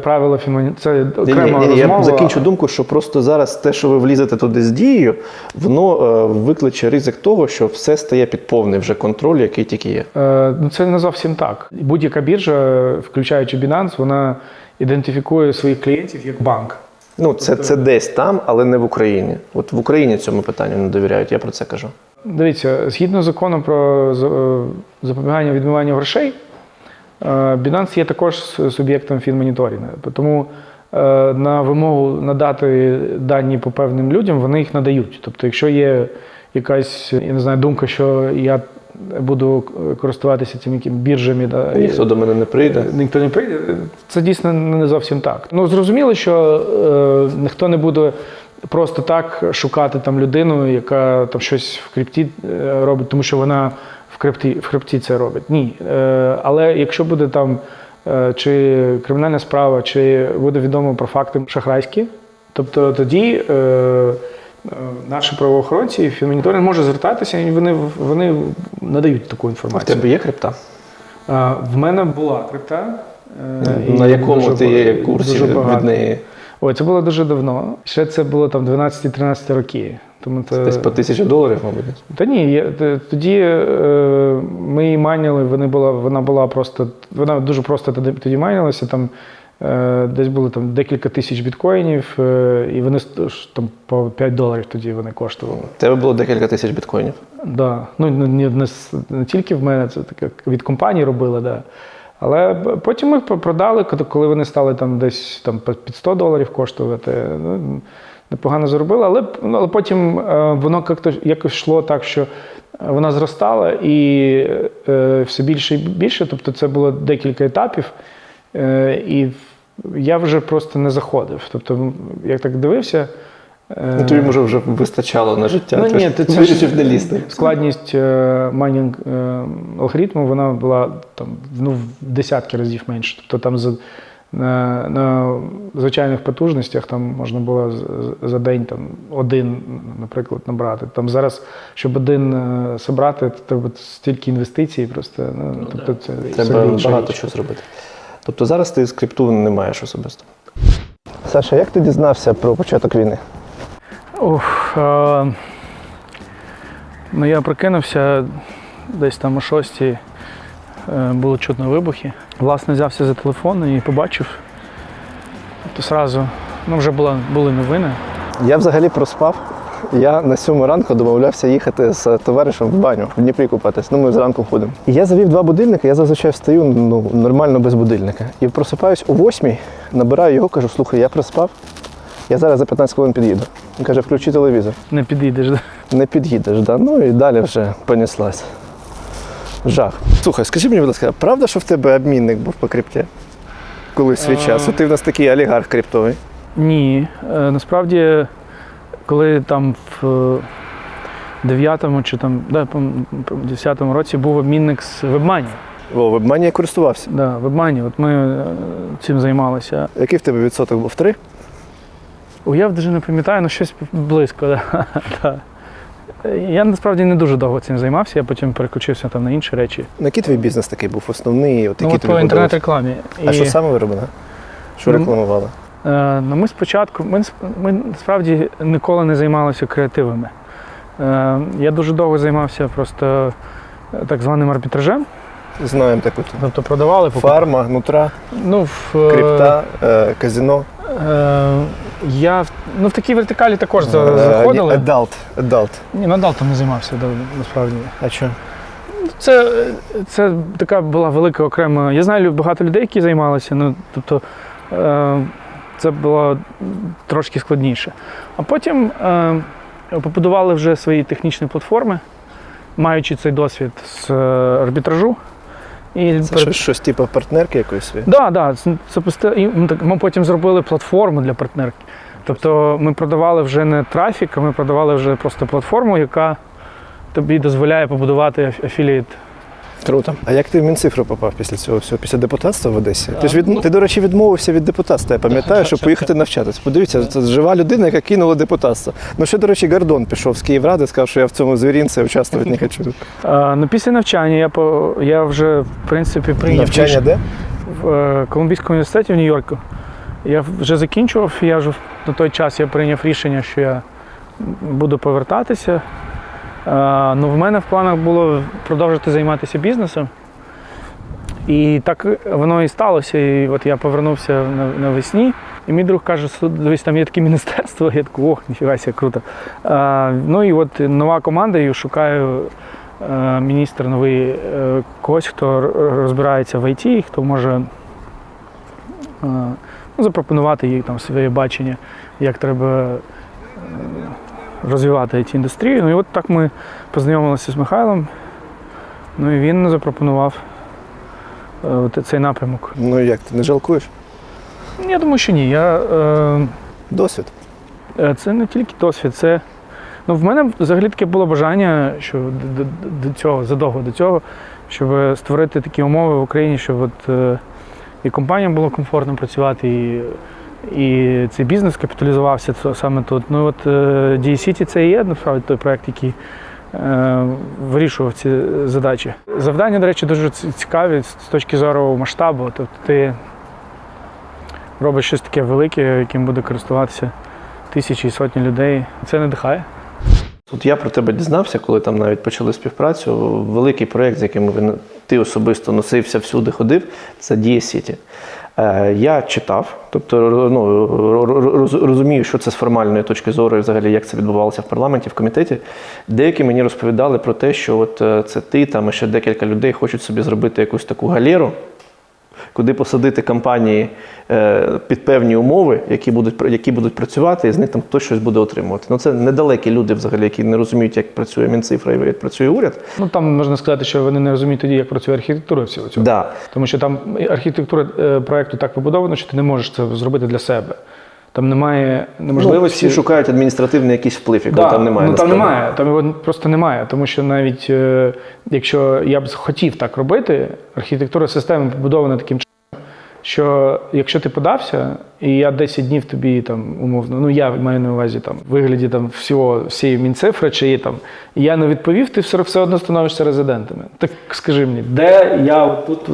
правила фінмоніторингу, це окрема розмова. Я закінчу думку, що просто зараз те, що ви влізете туди з Дією, воно викличе ризик того, що все стає під повний вже контроль, який тільки є. Це не зовсім так. Будь-яка біржа, включаючи Binance, вона ідентифікує своїх клієнтів як банк. Ну, це десь там, але не в Україні. От в Україні цьому питанню не довіряють, я про це кажу. Дивіться, згідно закону про запобігання відмивання грошей, Binance є також суб'єктом фінмоніторингу. Тому на вимогу надати дані по певним людям, вони їх надають. Тобто, якщо є якась, я не знаю, думка, що я буду користуватися цими біржами. Ніхто до мене не прийде. Ніхто не прийде. Це дійсно не зовсім так. Ну, зрозуміло, що ніхто не буде просто так шукати там людину, яка там щось в крипті робить, тому що вона в крипті це робить. Ні. Але якщо буде там чи кримінальна справа, чи буде відомо про факти шахрайські, тобто тоді наші правоохоронці, фінмоніторинг може звертатися, і вони надають таку інформацію. А в тебе є крипта? В мене була крипта. На якому ти є курсі від неї? Ой, це було дуже давно. Ще це було там 12-13 роки. Тому десь по $1000, мабуть? Та ні, тоді ми її майнили, вона дуже просто тоді майнилася, там десь було там декілька тисяч біткоїнів, і вони там по $5 тоді вони коштували. У тебе було декілька тисяч біткоїнів? Так. Да. Ну, не тільки в мене, це таке від компанії робили, да. Але потім ми продали, коли вони стали там десь там під $100 коштувати. Ну, непогано заробили, але потім воно якось йшло так, що вона зростала і все більше і більше, тобто це було декілька етапів, і я вже просто не заходив. Тобто, як так дивився... Ну, тобі, може, вже вистачало на життя, ну, ні, ти вирішив не лізти. Складність майнінг алгоритму, вона була там, в десятки разів менше. Тобто там на звичайних потужностях там можна було за день там, один, наприклад, набрати. Там зараз, щоб один зібрати, треба стільки інвестицій просто. Ну, тобто це треба багато чого зробити. Тобто зараз ти з крипту не маєш особисто. Саша, як ти дізнався про початок війни? Ну, я прокинувся десь там о 6-й, було чутно вибухи. Власне, взявся за телефон і побачив. То сразу, вже були новини. Я взагалі проспав. Я на 7 ранку домовлявся їхати з товаришем в баню, в Дніпрі купатись. Ми зранку ходимо. І я завів 2 будильники, я зазвичай встаю нормально без будильника. І просипаюсь о 8-й, набираю його, кажу, слухай, я проспав, я зараз за 15 хвилин під'їду. Він каже, включи телевізор. Не підійдеш, да? Не під'їдеш, да? Ну і далі вже понеслась. Жах. Слухай, скажи мені, будь ласка, правда, що в тебе обмінник був по крипті? Колись свій час. Ти в нас такий олігарх криптовий. Ні. Насправді, коли там в 9-му чи там, 10-му році був обмінник з WebMoney. О, WebMoney я користувався. Да, WebMoney, от ми цим займалися. Який в тебе відсоток був? 3? Я навіть не пам'ятаю, але щось близько. Да. Я насправді не дуже довго цим займався, я потім переключився там на інші речі. Який твій бізнес такий був основний? От, От по інтернет-рекламі. А що саме ви робили? Що рекламували? Ми спочатку, ми насправді ніколи не займалися креативами. Я дуже довго займався просто так званим арбітражем. Знаємо таку. Тобто продавали фарма, нутра, крипта, казино. В такій вертикалі також заходили. Adult. Ні, адалтом не займався, насправді. А що? Це така була велика окрема. Я знаю багато людей, які займалися, це було трошки складніше. А потім побудували вже свої технічні платформи, маючи цей досвід з арбітражу. Це щось типу партнерки якоїсь своєї? Так. Ми потім зробили платформу для партнерки. Тобто ми продавали вже не трафік, а ми продавали вже просто платформу, яка тобі дозволяє побудувати афілієт. Круто. А як ти в Мінцифру попав після цього всього, після депутатства в Одесі? Ти, до речі, відмовився від депутатства, я пам'ятаю, щоб поїхати навчатись. Подивіться, це жива людина, яка кинула депутатство. Ще, до речі, Гордон пішов з Київради, сказав, що я в цьому звірінці участвувати не хочу. Після навчання я вже, в принципі, прийняв. Навчання де? В Колумбійському університеті в Нью-Йорку. Я вже закінчував, на той час я прийняв рішення, що я буду повертатися. В мене в планах було продовжити займатися бізнесом. І так воно і сталося. І от я повернувся навесні, і мій друг каже, дивись, там є таке міністерство. Я такий, ох, ніфіга себе, круто. І от нова команда, і шукаю міністр новий, когось, хто розбирається в ІТ, хто може запропонувати їй там своє бачення, як треба розвивати IT-індустрію. І от так ми познайомилися з Михайлом, і він запропонував цей напрямок. Як, ти не жалкуєш? Я думаю, що ні. Досвід? Це не тільки досвід, це... в мене взагалі таке було бажання, що задовго до цього, щоб створити такі умови в Україні, щоб і компаніям було комфортно працювати, і цей бізнес капіталізувався саме тут. DCity це і є, насправді, той проєкт, який вирішував ці задачі. Завдання, до речі, дуже цікаві з точки зору масштабу. Тобто ти робиш щось таке велике, яким буде користуватися тисячі і сотні людей. Це надихає. От я про тебе дізнався, коли там навіть почали співпрацю. Великий проєкт, з яким ти особисто носився, всюди ходив, це DCity. Я читав, тобто розумію, що це з формальної точки зору, і взагалі як це відбувалося в парламенті, в комітеті. Деякі мені розповідали про те, що це ти там і ще декілька людей хочуть собі зробити якусь таку галеру, куди посадити компанії під певні умови, які будуть працювати, і з них там хтось щось буде отримувати. Це недалекі люди взагалі, які не розуміють, як працює Мінцифра і як працює уряд. Там можна сказати, що вони не розуміють тоді, як працює архітектура всього цього. Да. Тому що там архітектура проєкту так побудована, що ти не можеш це зробити для себе. Там немає неможливості. Всі шукають адміністративний якийсь вплив, якого там немає. Там немає, там його просто немає. Тому що навіть якщо я б хотів так робити, архітектура системи побудована таким чином, що якщо ти подався і я 10 днів тобі там умовно, ну я маю на увазі там в вигляді там всієї Мінцифри, чи є там, і я не відповів, ти все одно становишся резидентами. Так скажи мені, де я тут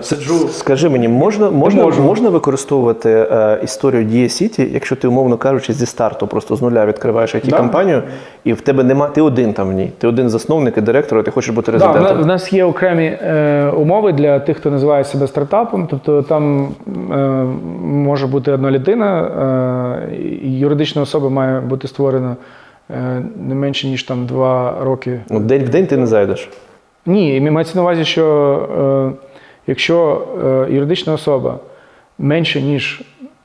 сиджу? Скажи мені, можна використовувати історію Дія Сіті, якщо ти, умовно кажучи, зі старту просто з нуля відкриваєш IT-компанію, і в тебе нема, ти один там в ній, ти один засновник і директор, і ти хочеш бути резидентом. В нас є окремі умови для тих, хто називає себе стартапом, тобто там може бути одна людина, юридична особа має бути створена не менше, ніж там 2 роки. Ну, день в день ти не зайдеш. Ні, мається на увазі, що якщо юридична особа менше, ніж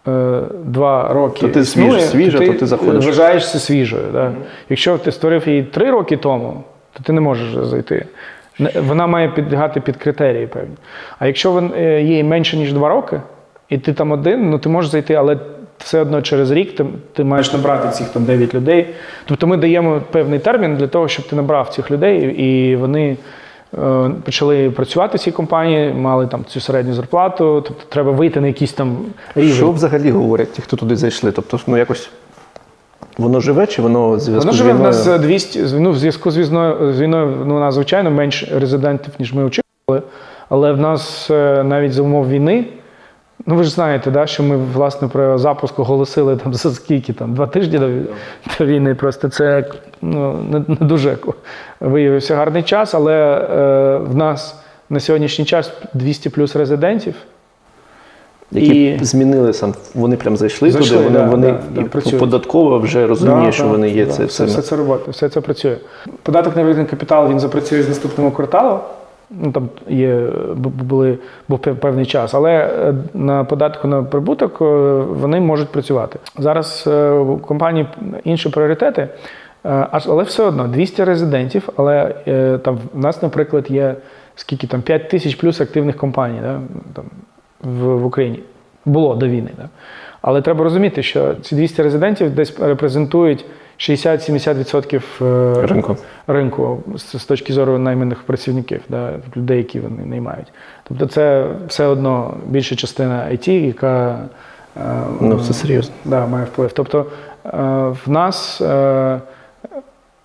2 роки то ти існує, свіжа, то ти заходиш. Вважаєшся свіжою. Да? Якщо ти створив її 3 роки тому, то ти не можеш зайти. Вона має підлягати під критерії певні. А якщо їй менше, ніж 2 роки, і ти там один, ну ти можеш зайти, але все одно через рік ти маєш набрати цих там 9 людей. Тобто ми даємо певний термін для того, щоб ти набрав цих людей, і вони почали працювати в цій компанії, мали там цю середню зарплату, тобто треба вийти на якийсь там рівень. Що взагалі говорять ті, хто туди зайшли? Тобто, ну якось воно живе чи воно в зв'язку з війною? Воно живе в нас 200, ну в зв'язку з війною, ну, у нас, звичайно, менше резидентів, ніж ми очікували, але в нас навіть за умов війни, ну ви ж знаєте, да, що ми, власне, про запуск оголосили там за скільки, там, 2 тижні до війни, просто це ну, не дуже виявився гарний час, але в нас на сьогоднішній час 200 плюс резидентів. Які змінили сам, вони прям зайшли туди, вони податково вже розуміють, що вони є. Все це робота, все це працює. Податок на виведений капітал, він запрацює з наступного кварталу. Ну, там був певний час, але на податку на прибуток вони можуть працювати. Зараз у компанії інші пріоритети, але все одно 200 резидентів, але там в нас, наприклад, є скільки там 5 тисяч плюс активних компаній, да, там, в Україні. Було до війни. Да. Але треба розуміти, що ці 200 резидентів десь репрезентують 60-70% ринку з точки зору найманих працівників, да, людей, які вони наймають. Тобто це все одно більша частина IT, яка це серйозно. Да, має вплив. Тобто в нас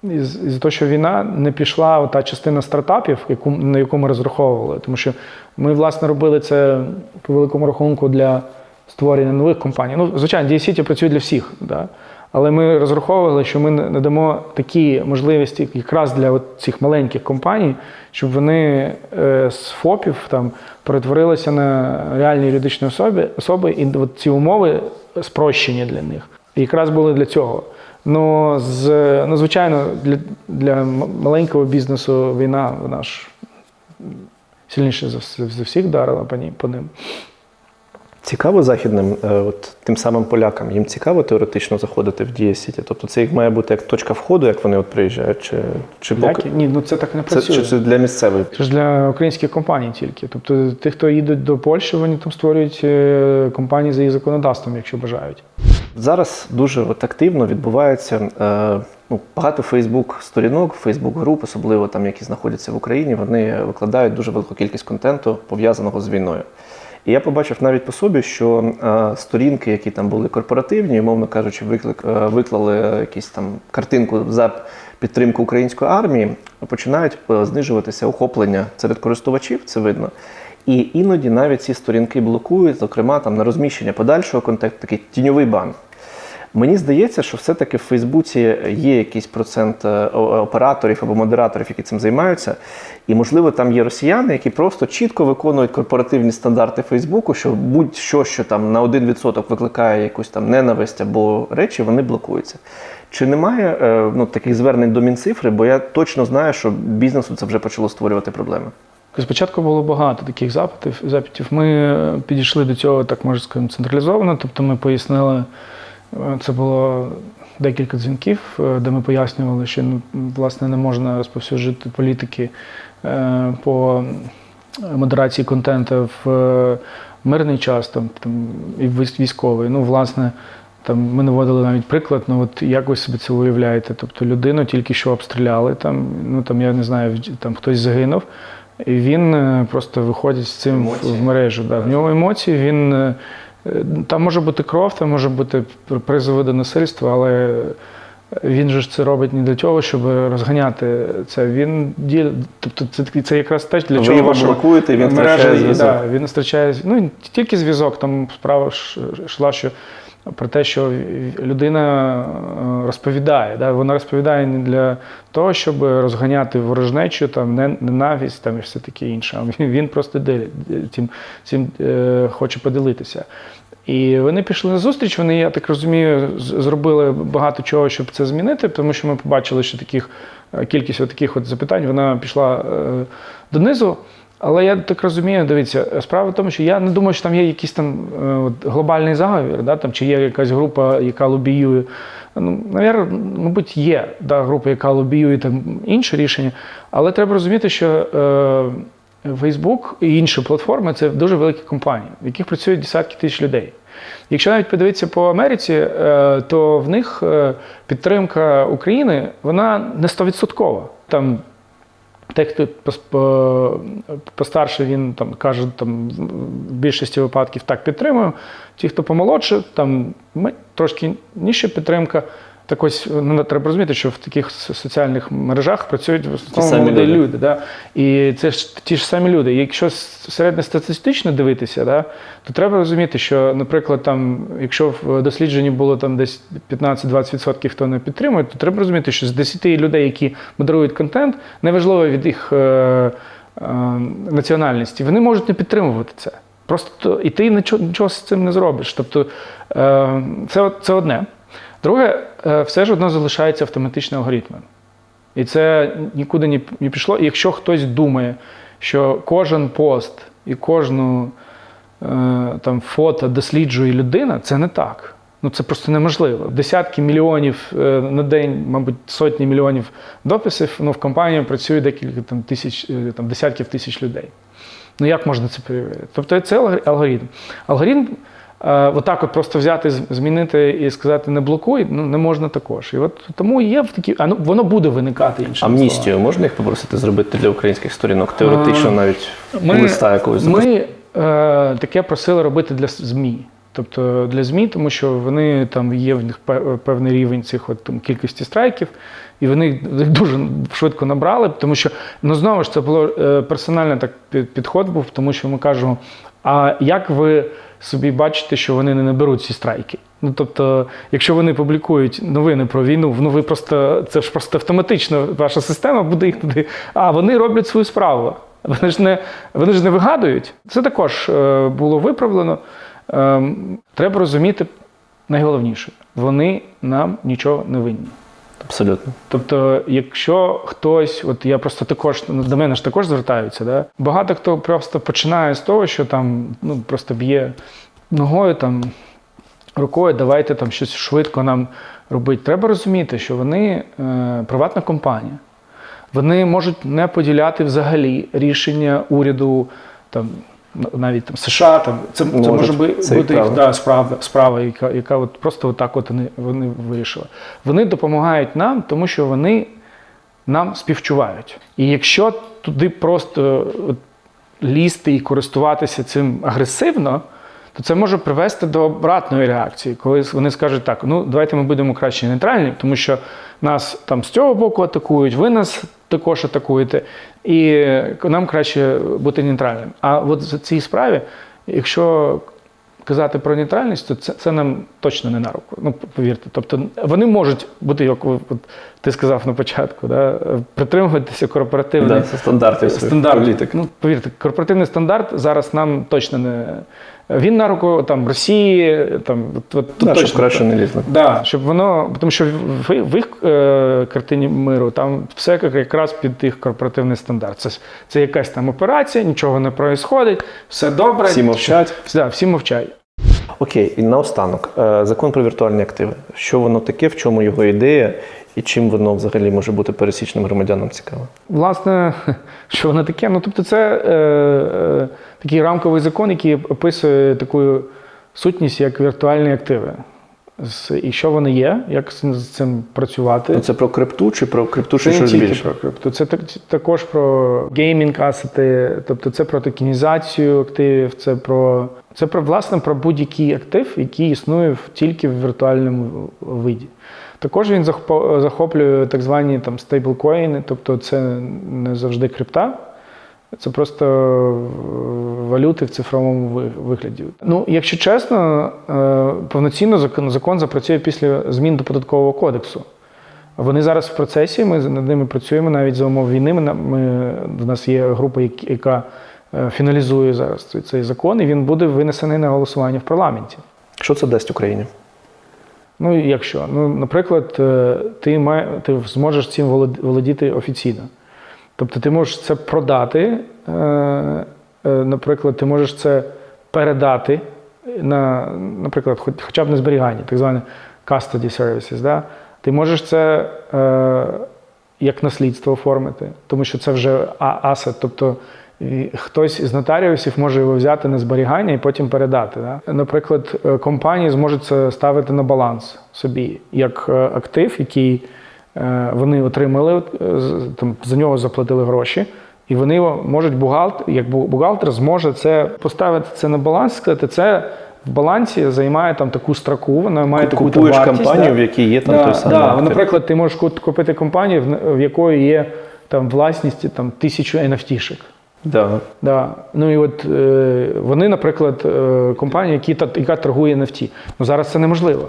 із-за того, що війна, не пішла та частина стартапів, на яку ми розраховували. Тому що ми, власне, робили це по великому рахунку для створення нових компаній. Ну, звичайно, Дія Сіті працює для всіх, да? Але ми розраховували, що ми надамо такі можливості якраз для цих маленьких компаній, щоб вони з ФОПів там перетворилися на реальні юридичні особи, і от ці умови спрощені для них. І якраз були для цього. Ну, звичайно, для маленького бізнесу війна, вона ж сильніше за всіх вдарила по ним. Цікаво західним, от тим самим полякам, їм цікаво теоретично заходити в Дія Сіті? Тобто це їх має бути як точка входу, як вони от приїжджають? Чи поки? Ні, ну це так не працює. Чи це для місцевих? Це ж для українських компаній тільки. Тобто ті, хто їдуть до Польщі, вони там створюють компанії за їх законодавством, якщо бажають. Зараз дуже активно відбувається багато Фейсбук-сторінок, Фейсбук-груп, особливо там, які знаходяться в Україні, вони викладають дуже велику кількість контенту, пов'язаного з війною. І я побачив навіть по собі, що сторінки, які там були корпоративні, умовно кажучи, виклали якусь там картинку за підтримку української армії, починають знижуватися охоплення серед користувачів, це видно. І іноді навіть ці сторінки блокують, зокрема там на розміщення подальшого контенту, такий тіньовий бан. Мені здається, що все-таки в Фейсбуці є якийсь процент операторів або модераторів, які цим займаються. І, можливо, там є росіяни, які просто чітко виконують корпоративні стандарти Фейсбуку, що будь-що, що там на 1% викликає якусь там ненависть або речі, вони блокуються. Чи немає таких звернень до Мінцифри? Бо я точно знаю, що бізнесу це вже почало створювати проблеми. Спочатку було багато таких запитів. Ми підійшли до цього, так можна сказати, централізовано. Тобто ми пояснили, це було декілька дзвінків, де ми пояснювали, що власне не можна розповсюджувати політики по модерації контенту в мирний час і військовий. Ну, власне, там ми наводили навіть приклад, от як ви собі це уявляєте? Тобто людину тільки що обстріляли, я не знаю, там хтось загинув, і він просто виходить з цим в мережу. Да. В нього емоції, він Там може бути кров, там може бути призови до насильства, але він же ж це робить не для того, щоб розганяти це. Тобто це якраз те, для чого ви його блокуєте, він втрачає зв'язок. Да, він втрачає, ну, тільки зв'язок, там справа йшла, що про те, що людина розповідає. Да? Вона розповідає не для того, щоб розганяти ворожнечу, там, ненависть там, і все таке інше. Він просто цим хоче поділитися. І вони пішли на зустріч, вони, я так розумію, зробили багато чого, щоб це змінити, тому що ми побачили, що кількість таких запитань, вона пішла донизу. Але я так розумію, дивіться, справа в тому, що я не думаю, що там є якийсь глобальний заговір, да, там, чи є якась група, яка лобіює. Мабуть, є група, яка лобіює там інше рішення, але треба розуміти, що Facebook і інші платформи – це дуже великі компанії, в яких працюють десятки тисяч людей. Якщо навіть подивитися по Америці, то в них підтримка України, вона не 100%. Там той, хто постарше, він там каже, там, в більшості випадків так підтримую. Ті, хто помолодше, там трошки нижча підтримка. Так ось, треба розуміти, що в таких соціальних мережах працюють в основному молоді люди. Да? І це ж ті ж самі люди. І якщо середньостатистично дивитися, да, то треба розуміти, що, наприклад, там, якщо в дослідженні було там десь 15-20%, хто не підтримує, то треба розуміти, що з 10 людей, які модерують контент, неважливо від їх національності, вони можуть не підтримувати це. Просто і ти нічого з цим не зробиш. Тобто це одне. Друге, все ж одно залишається автоматичним алгоритмом. І це нікуди не пішло. І якщо хтось думає, що кожен пост і кожну там, фото досліджує людина, це не так. Ну, це просто неможливо. Десятки мільйонів на день, мабуть, сотні мільйонів дописів, в компанії працює декілька десятків тисяч людей. Ну, як можна це перевірити? Тобто це алгоритм. Алгоритм отак просто взяти, змінити і сказати не блокуй, не можна також. І от тому є такі, воно буде виникати іншим. Амністію можна їх попросити зробити для українських сторінок? Теоретично навіть листа якогось запустити? Ми таке просили робити для ЗМІ. Тобто для ЗМІ, тому що вони, там є в них певний рівень цих кількості страйків, і вони їх дуже швидко набрали, тому що, знову ж, це було персональний підход був, тому що ми кажемо, а як ви собі бачите, що вони не наберуть ці страйки? Ну, тобто, якщо вони публікують новини про війну, це ж просто автоматично ваша система буде їх туди, вони роблять свою справу. Вони ж не вигадують. Це також було виправлено. Треба розуміти найголовніше. Вони нам нічого не винні. Абсолютно. Тобто, якщо хтось, я просто також, до мене ж також звертаються, да? Багато хто просто починає з того, що там, просто б'є ногою, там, рукою, давайте там щось швидко нам робити. Треба розуміти, що вони приватна компанія. Вони можуть не поділяти взагалі рішення уряду, там, навіть там США, там, це може бути їх справа, яка просто отак вони вирішили. Вони допомагають нам, тому що вони нам співчувають. І якщо туди просто лізти і користуватися цим агресивно, то це може привести до обратної реакції, коли вони скажуть так, давайте ми будемо краще нейтральні, тому що нас там з цього боку атакують, ви нас також атакуєте, і нам краще бути нейтральним. А от за цій справі, якщо казати про нейтральність, то це нам точно не на руку. Повірте. Тобто вони можуть бути, як ти сказав на початку, да, притримуватися корпоративних стандартів. Повірте, корпоративний стандарт зараз нам точно не... Він на руку там, Росії, там, точно, щоб краще не лізли. Да, щоб воно, тому що в їх картині миру там все якраз під їх корпоративний стандарт. Це якась там операція, нічого не відбувається, все добре. Всі мовчать. Всі мовчать. Окей, і наостанок. Закон про віртуальні активи. Що воно таке, в чому його ідея і чим воно взагалі може бути пересічним громадянам цікаво? Власне, що воно таке? Тобто це такий рамковий закон, який описує таку сутність, як віртуальні активи. І що вони є, як з цим працювати. Це про крипту чи про крипту Це чи не щось тільки більше? про крипту, це також про геймінг-асети, тобто це про токенізацію активів, це власне про будь-який актив, який існує тільки в віртуальному виді. Також він захоплює так звані там стейблкоїни, тобто це не завжди крипта, це просто валюти в цифровому вигляді. Ну, якщо чесно, повноцінно закон запрацює після змін до Податкового кодексу. Вони зараз в процесі, ми над ними працюємо навіть за умов війни. У нас є група, яка фіналізує зараз цей закон, і він буде винесений на голосування в парламенті. Що це дасть Україні? Ну, якщо? Ну, наприклад, ти зможеш цим володіти офіційно. Тобто ти можеш це продати, наприклад, ти можеш це передати на, наприклад, хоча б на зберігання, так зване custody services. Да? Ти можеш це як наслідство оформити, тому що це вже асет, тобто хтось із нотаріусів може його взяти на зберігання і потім передати. Да? Наприклад, компанії зможуть це ставити на баланс собі, як актив, який вони отримали, там, за нього заплатили гроші, і вони можуть, бухгалтер зможе це поставити це на баланс, сказати, це в балансі займає там таку строку, вона має таку вартість. Купуєш компанію, в якій є там той самий актив. Наприклад, ти можеш купити компанію, в якої є там власність там 1000 NFT-шек. Да. Ну і от вони, наприклад, компанія, яка торгує NFT. Ну зараз це неможливо.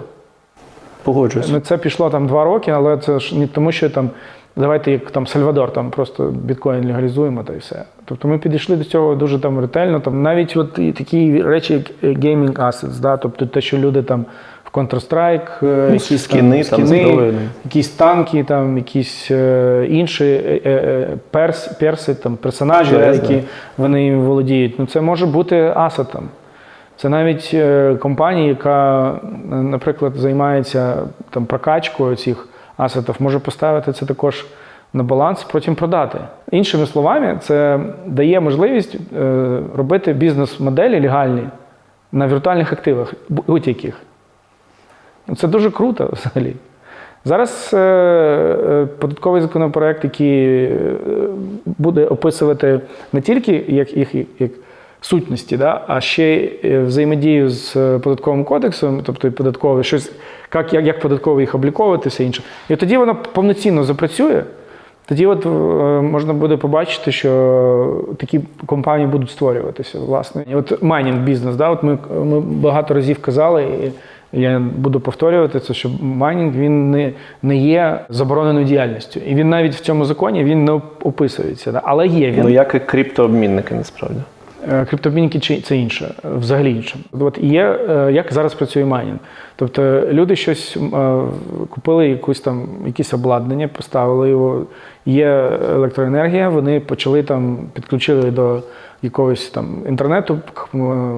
Погоджуюсь. Це пішло там 2 роки, але це ж не тому, що там, давайте як там Сальвадор, там просто біткоін легалізуємо та і все. Тобто ми підійшли до цього дуже там ретельно. Там навіть от такі речі, як gaming assets, да? Тобто те, що люди там в Counter-Strike, якісь скіни, якісь танки, там якісь інші перси, там персонажі, які вони володіють. Ну це може бути асетом. Це навіть компанія, яка, наприклад, займається там прокачкою цих асетів, може поставити це також на баланс, потім продати. Іншими словами, це дає можливість робити бізнес-моделі легальні на віртуальних активах, будь-яких. Це дуже круто взагалі. Зараз податковий законопроект, який буде описувати не тільки як сутності, да? А ще й взаємодію з податковим кодексом, тобто податковий, щось, як податково їх обліковувати, все інше. І тоді воно повноцінно запрацює, тоді от можна буде побачити, що такі компанії будуть створюватися, власне. І от майнінг бізнес, да? От ми багато разів казали, і я буду повторювати це, що майнінг, він не є забороненою діяльністю. І він навіть в цьому законі він не описується, да? Але є він. Ну як і криптообмінники, насправді. Криптообмінники це інше, взагалі інше. От є, як зараз працює майнінг. Тобто люди щось купили якесь обладнання, поставили його, є електроенергія, вони почали там, підключили до якогось там інтернету,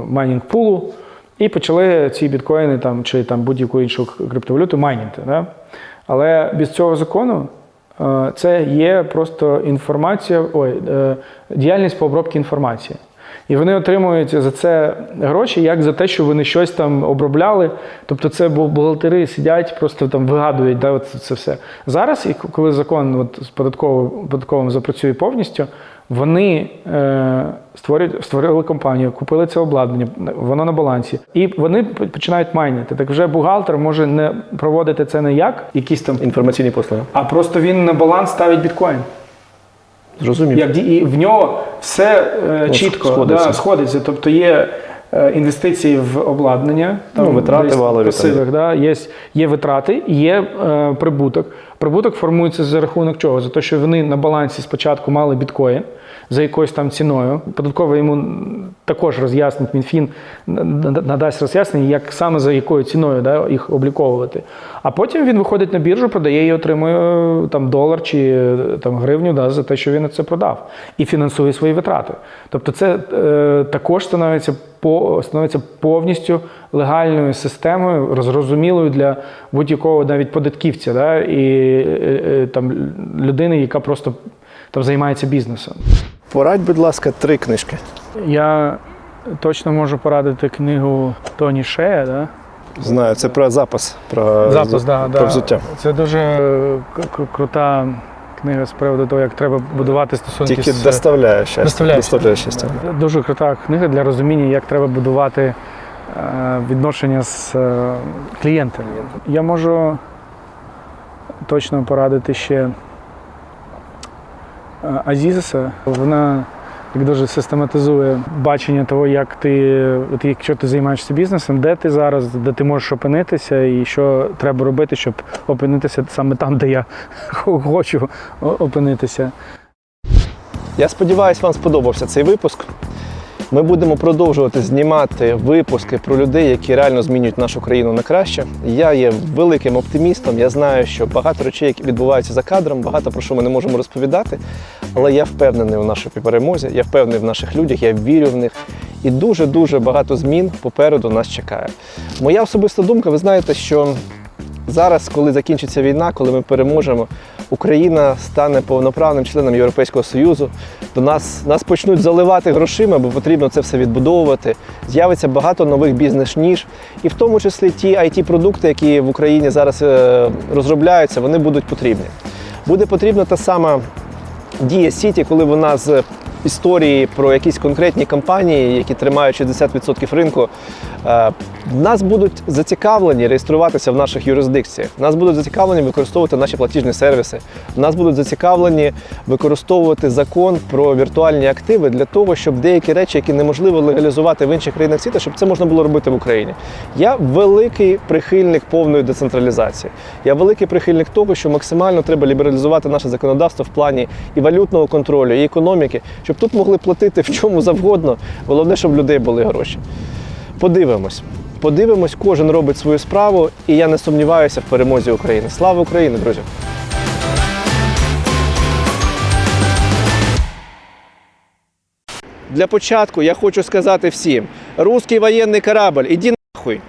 майнінг-пулу, і почали ці біткоїни там, чи там будь-яку іншу криптовалюту майнити. Да? Але без цього закону це є просто діяльність по обробці інформації. І вони отримують за це гроші, як за те, що вони щось там обробляли. Тобто це бухгалтери сидять, просто там вигадують, да, це все. Зараз, коли закон от, з податковим запрацює повністю, вони створили компанію, купили це обладнання, воно на балансі. І вони починають майнити. Так вже бухгалтер може не проводити це не як якісь там інформаційні послуги, а просто він на баланс ставить біткоін. Зрозумів. І в нього все чітко сходиться. Тобто є інвестиції в обладнання, там, витрати валові. Пасивих, да, є витрати, є прибуток. Прибуток формується за рахунок чого? За те, що вони на балансі спочатку мали біткоін за якоюсь там ціною. Податково йому також роз'яснить, Мінфін надасть роз'яснення, як саме за якою ціною, да, їх обліковувати. А потім він виходить на біржу, продає і отримує там долар чи там гривню, да, за те, що він це продав. І фінансує свої витрати. Тобто це також становиться повністю легальною системою, зрозумілою для будь-якого навіть податківця, да, і там людини, яка просто там займається бізнесом. Порадь, будь ласка, 3 книжки. Я точно можу порадити книгу Тоні Шея, да? Знаю, це про запас, про взуття. Це дуже крута книга з приводу того, як треба будувати стосунки Тільки доставляє щастя. Доставляє щастя. Дуже крута книга для розуміння, як треба будувати відношення з клієнтами. Я можу точно порадити ще Азіза. Вона дуже систематизує бачення того, як якщо ти займаєшся бізнесом, де ти зараз, де ти можеш опинитися і що треба робити, щоб опинитися саме там, де я хочу опинитися. Я сподіваюся, вам сподобався цей випуск. Ми будемо продовжувати знімати випуски про людей, які реально змінюють нашу країну на краще. Я є великим оптимістом, я знаю, що багато речей, які відбуваються за кадром, багато про що ми не можемо розповідати, але я впевнений у нашій перемозі, я впевнений в наших людях, я вірю в них. І дуже-дуже багато змін попереду нас чекає. Моя особиста думка, ви знаєте, що зараз, коли закінчиться війна, коли ми переможемо, Україна стане повноправним членом Європейського Союзу, до нас почнуть заливати грошима, бо потрібно це все відбудовувати. З'явиться багато нових бізнес-ніж, і в тому числі ті IT-продукти, які в Україні зараз розробляються, вони будуть потрібні. Буде потрібна та сама Дія Сіті, коли вона з історії про якісь конкретні компанії, які тримають 60% ринку, нас будуть зацікавлені реєструватися в наших юрисдикціях, нас будуть зацікавлені використовувати наші платіжні сервіси, нас будуть зацікавлені використовувати закон про віртуальні активи для того, щоб деякі речі, які неможливо легалізувати в інших країнах світу, щоб це можна було робити в Україні. Я великий прихильник повної децентралізації. Я великий прихильник того, що максимально треба лібералізувати наше законодавство в плані і валютного контролю, і економіки, щоб тут могли платити в чому завгодно, головне, щоб в людей були гроші. Подивимось, кожен робить свою справу, і я не сумніваюся в перемозі України. Слава Україні, друзі! Для початку я хочу сказати всім: русський воєнний корабль, іди нахуй!